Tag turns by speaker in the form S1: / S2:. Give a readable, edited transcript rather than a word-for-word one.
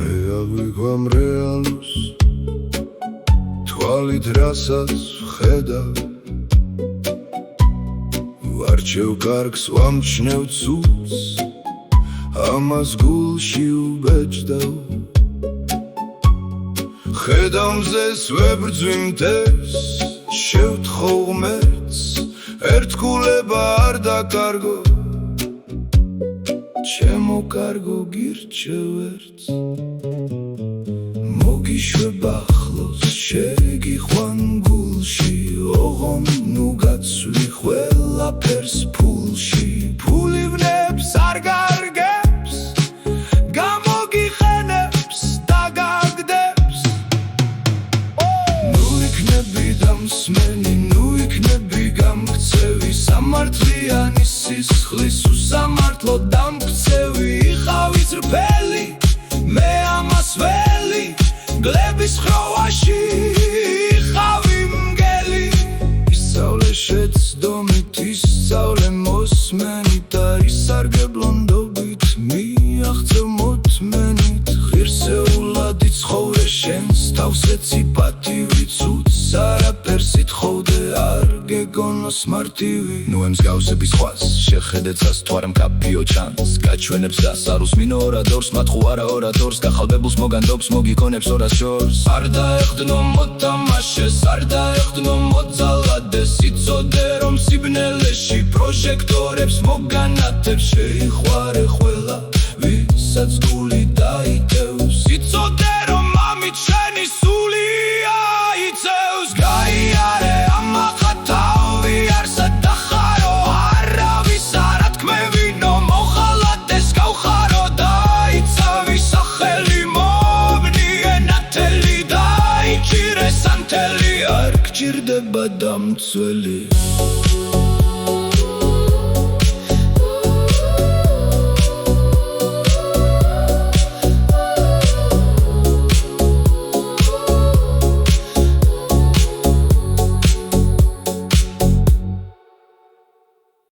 S1: მე აღვიქვამ რეალურს თვალით რასაც ვხედავ ვარჩევ კარგს ვამჩნევ ცუდს ამას გულში უბეჭდავ ხედავ მზეს ვებრძვი მტევს შევთხოვ ღმერთს ერთგულება არ დაკარგო ჩემო კარგო გირჩევ ერთს მოგიშვებ ახლოს შეგიხვან გულში ოღონ ნუ გაცვლი ყველაფერს ფულში ფული ვნებს არ გარგებს გამოგიხენებს დაგაგდებს ნუ იქნები დამსმენი ნუ იქნები გამქცევი სამართლიანი სისხლის უსამართლო დამქცევი იყავი ძრფელი მე ამას ველი გლების ხროვაში იყავი მგელი ისწავლე შეცდომით ისწავლე მოსმენით არ ისარგებლონდობით მიაღწევ მოთმენით ღირსეულად იცხოვრე შენს თავსეც იპატივი ცუდს არაფერს ითხოვდე არ გეგონოს მარტივი ნუ ემსგავსები სხვას შეხედე ცას თუ არა მკაფიო ჩანს გაჩვენებს რას არ უსმინო ორადორს მათ ხო არა ორადორს გახალბებულს მოგანდობს მოგიქონებს ორას შორს არ დაეხდნო მოთამაშეს არ დაეხდნო მოძალადეს იცოდე რომ სიბნელეში პროჟექტორებს მოგანათებს შეიყვარე ყველა ვისაც გული დაიტევს იცოდე რომ ამით შენი სული აიწევს გაიარე ამაყა თავი არსად დახარო არავის არ ათქმევინო მოხალადეს გავხარო დაიცავი სახელი მომნიე ნათელი დაიჭირე სანთელი არ გჭირდება დამცველი